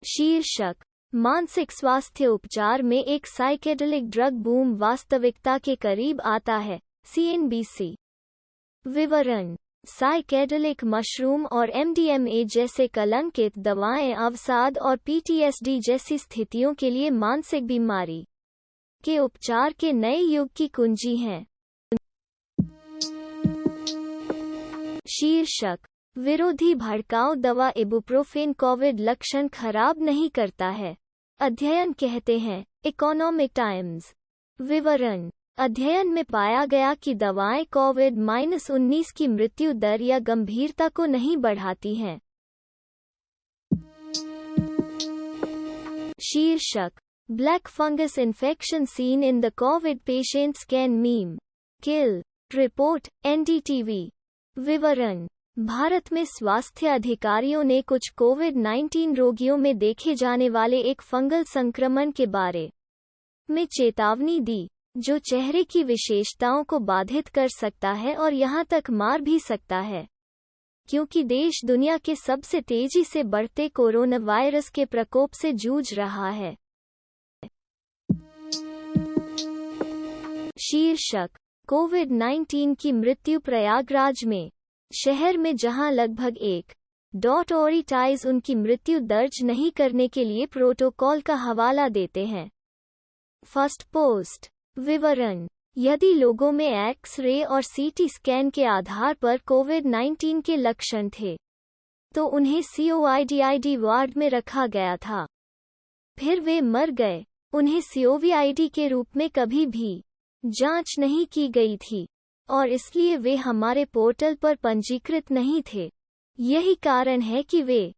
शीर्षक: मानसिक स्वास्थ्य उपचार में एक साइकेडेलिक ड्रग बूम वास्तविकता के करीब आता है। CNBC। विवरण: साइकेडेलिक मशरूम और MDMA जैसे कलंकित दवाएं अवसाद और PTSD जैसी स्थितियों के लिए मानसिक बीमारी के उपचार के नए युग की कुंजी हैं। शीर्षक: विरोधी भड़काऊ दवा इबुप्रोफेन कोविड लक्षण खराब नहीं करता है, अध्ययन कहते हैं। Economic times. विवरण: अध्ययन में पाया गया कि दवाएं कोविड-19 की मृत्यु दर या गंभीरता को नहीं बढ़ाती हैं। शीर्षक: black fungus infection seen in the Covid patients can meme kill. Report NDTV। विवरण: भारत में स्वास्थ्य अधिकारियों ने कुछ कोविड-19 रोगियों में देखे जाने वाले एक फंगल संक्रमण के बारे में चेतावनी दी, जो चेहरे की विशेषताओं को बाधित कर सकता है और यहां तक मार भी सकता है। क्योंकि देश दुनिया के सबसे तेजी से बढ़ते कोरोना वायरस के प्रकोप से जूझ रहा है। शीर्षक: कोविड-19 की मृत्यु प्रयागराज में। शहर में जहां लगभग 1.28 उनकी मृत्यु दर्ज नहीं करने के लिए प्रोटोकॉल का हवाला देते हैं। First post. विवरण: यदि लोगों में एक्स-रे और CT स्कैन के आधार पर कोविड-19 के लक्षण थे, तो उन्हें COVID वार्ड में रखा गया था। फिर वे मर गए। उन्हें COVID के रूप में कभी भी जांच नहीं की गई थी, और इसलिए वे हमारे पोर्टल पर पंजीकृत नहीं थे। यही कारण है कि वे।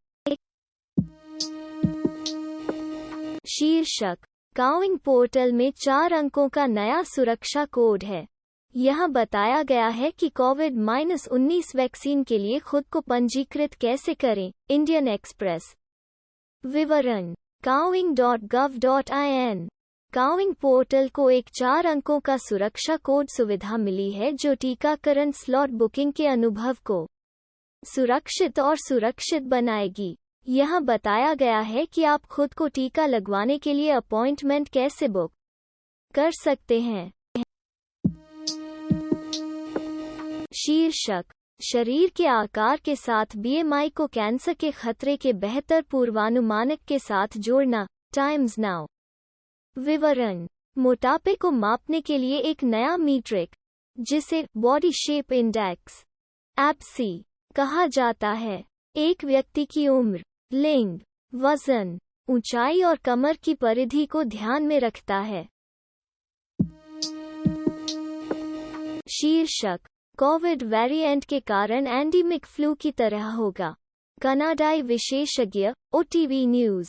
शीर्षक: काउइंग पोर्टल में 4 अंकों का नया सुरक्षा कोड है। यहां बताया गया है कि कोविड-19 वैक्सीन के लिए खुद को पंजीकृत कैसे करें। Indian express. विवरण: cowing.gov.in। काउइंग पोर्टल को एक 4 अंकों का सुरक्षा कोड सुविधा मिली है जो टीकाकरण स्लॉट बुकिंग के अनुभव को सुरक्षित और सुरक्षित बनाएगी। यहां बताया गया है कि आप खुद को टीका लगवाने के लिए अपॉइंटमेंट कैसे बुक कर सकते हैं। शीर्षक: शरीर के आकार के साथ BMI को कैंसर के खतरे के बेहतर पूर्वानुमानक के साथ जोड़ना। Times now. विवरण: मोटापे को मापने के लिए एक नया मीट्रिक, जिसे बॉडी शेप इंडेक्स (BSI) कहा जाता है, एक व्यक्ति की उम्र, लिंग, वजन, ऊंचाई और कमर की परिधि को ध्यान में रखता है। शीर्षक: कोविड वेरिएंट के कारण एंडेमिक फ्लू की तरह होगा, कनाडाई विशेषज्ञ। OTV news.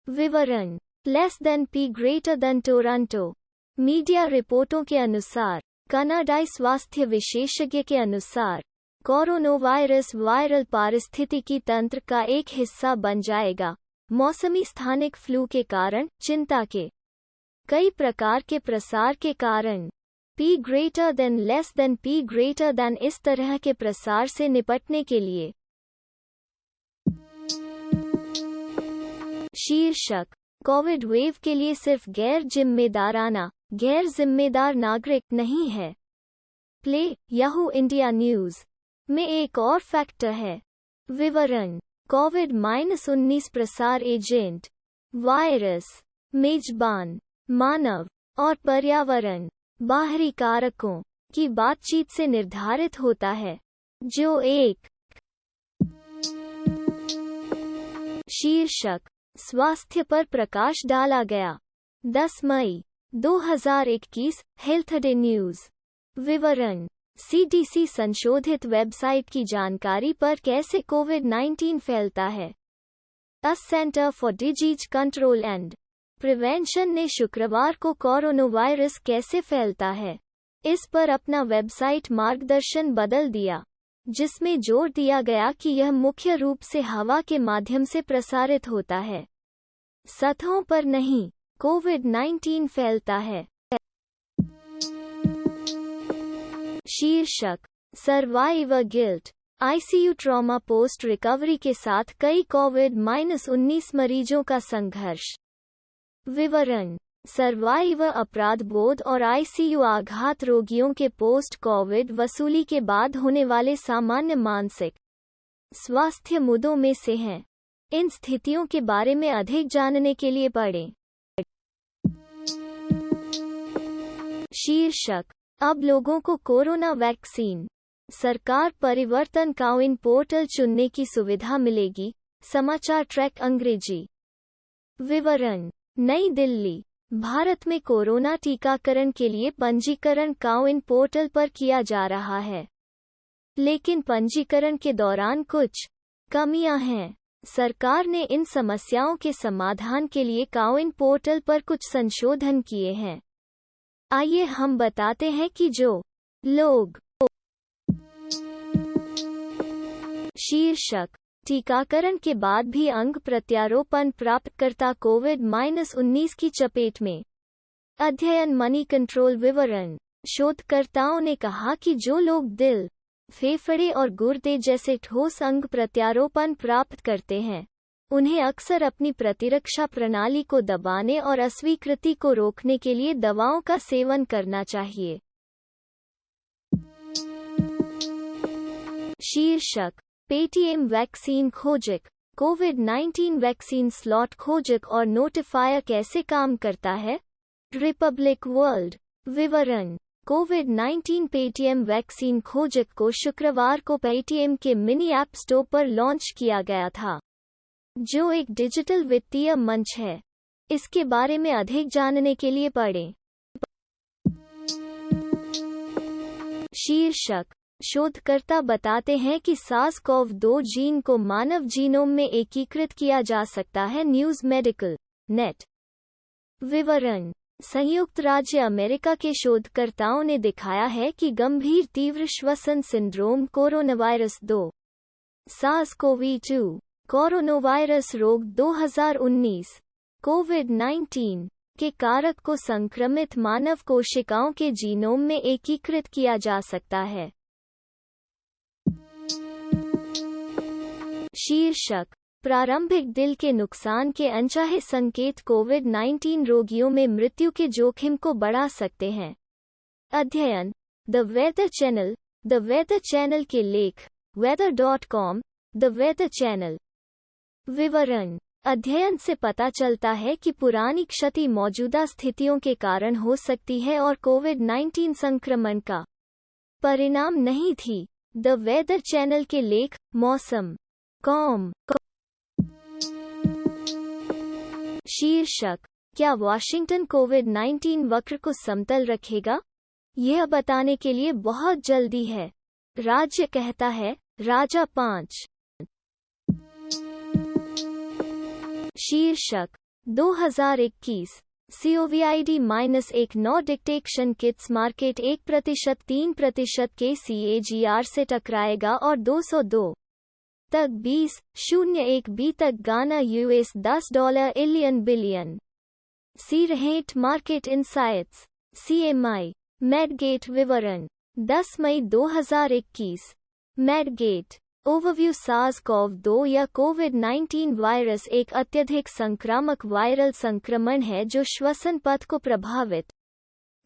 विवरण: less than P greater than Toronto. Media रिपोर्टों के अनुसार, कनाडाई स्वास्थ्य विशेषज्ञ के अनुसार, कोरोनावायरस वायरल पारिस्थितिकी तंत्र का एक हिस्सा बन जाएगा। मौसमी स्थानिक फ्लू के कारण चिंता के कई प्रकार के प्रसार के कारण P greater than less than P greater then इस तरह के प्रसार से निपटने के लिए। शीर्षक: कोविड वेव के लिए सिर्फ गैर जिम्मेदार नागरिक नहीं है। प्ले याहू इंडिया न्यूज में एक और फैक्टर है। विवरण: कोविड-19 प्रसार एजेंट, वायरस, मेजबान, मानव और पर्यावरण बाहरी कारकों की बातचीत से निर्धारित होता है, जो एक। शीर्षक: स्वास्थ्य पर प्रकाश डाला गया। 10 मई 2021 हेल्थ डे न्यूज। विवरण: CDC संशोधित वेबसाइट की जानकारी पर कैसे कोविड-19 फैलता है। Centre for disease control and prevention ने शुक्रवार को कोरोना वायरस कैसे फैलता है, इस पर अपना वेबसाइट मार्गदर्शन बदल दिया, जिसमें जोर दिया गया कि यह मुख्य रूप से हवा के माध्यम से प्रसारित होता है, सतहों पर नहीं। कोविड-19 फैलता है। शीर्षक: survivor guilt, ICU trauma post recovery के साथ कई कोविड-19 मरीजों का संघर्ष। विवरण। सर्वाइवर अपराध बोध और आईसीयू आघात रोगियों के पोस्ट कोविड वसूली के बाद होने वाले सामान्य मानसिक स्वास्थ्य मुद्दों में से हैं। इन स्थितियों के बारे में अधिक जानने के लिए पढ़ें। शीर्षक। अब लोगों को कोरोना वैक्सीन। सरकार परिवर्तन काउइन पोर्टल चुनने की सुविधा मिलेगी। समाचार ट्रैक अंग्रेजी। विवरण। नई दिल्ली। भारत में कोरोना टीकाकरण के लिए पंजीकरण काउइन पोर्टल पर किया जा रहा है, लेकिन पंजीकरण के दौरान कुछ कमियां हैं। सरकार ने इन समस्याओं के समाधान के लिए काउइन पोर्टल पर कुछ संशोधन किए हैं। आइए हम बताते हैं कि जो लोग। शीर्षक। टीकाकरण के बाद भी अंग प्रत्यारोपण प्राप्तकर्ता कोविड-19 की चपेट में। अध्ययन मनी कंट्रोल। विवरण। शोधकर्ताओं ने कहा कि जो लोग दिल, फेफड़े और गुर्दे जैसे ठोस अंग प्रत्यारोपण प्राप्त करते हैं, उन्हें अक्सर अपनी प्रतिरक्षा प्रणाली को दबाने और अस्वीकृति को रोकने के लिए दवाओं का सेवन करना चाहिए। शीर्षक। पेटीएम वैक्सीन खोजक। कोविड-19 वैक्सीन स्लॉट खोजक और नोटिफायर कैसे काम करता है। Republic world. विवरण। कोविड-19 पेटीएम वैक्सीन खोजक को शुक्रवार को पेटीएम के मिनी ऐप स्टोर पर लॉन्च किया गया था, जो एक डिजिटल वित्तीय मंच है। इसके बारे में अधिक जानने के लिए पढ़ें। शीर्षक। शोधकर्ता बताते हैं कि सार्स-कोव-2 जीन को मानव जीनोम में एकीकृत किया जा सकता है। News medical net. विवरण। संयुक्त राज्य अमेरिका के शोधकर्ताओं ने दिखाया है कि गंभीर तीव्र श्वसन सिंड्रोम कोरोनावायरस 2 सार्स-कोवी-2 कोरोनावायरस रोग 2019 कोविड-19 के कारक को संक्रमित मानव कोशिकाओं के जीनोम में एकीकृत किया जा सकता है। शीर्षक। प्रारंभिक दिल के नुकसान के अनचाहे संकेत कोविड-19 रोगियों में मृत्यु के जोखिम को बढ़ा सकते हैं। अध्ययन। The weather channel. The weather channel के लेख। weather.com। The weather channel. विवरण। अध्ययन से पता चलता है कि पुरानी क्षति मौजूदा स्थितियों के कारण हो सकती है और कोविड-19 संक्रमण का परिणाम नहीं थी। द वेदर चैनल के लेख। मौसम कॉम। शीर्षक। क्या वाशिंगटन कोविड-19 वक्र को समतल रखेगा? यह बताने के लिए बहुत जल्दी है। राज्य कहता है। राजा 5। शीर्षक। 2021 COVID-19 no detection kits market 1% 3% के CAGR से टकराएगा और 202 तक 2001 तक गाना US $10 बिलियन। सी रहेट मार्केट इनसाइट्स CMI मेडगेट। विवरण। 10 मई 2021। मेडगेट ओवरव्यू। सार्स-कोव-2 या कोविड-19 वायरस एक अत्यधिक संक्रामक वायरल संक्रमण है जो श्वसन पथ को प्रभावित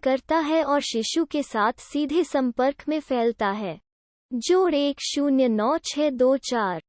करता है और शिशु के साथ सीधे संपर्क में फैलता है। जोड़ 109624।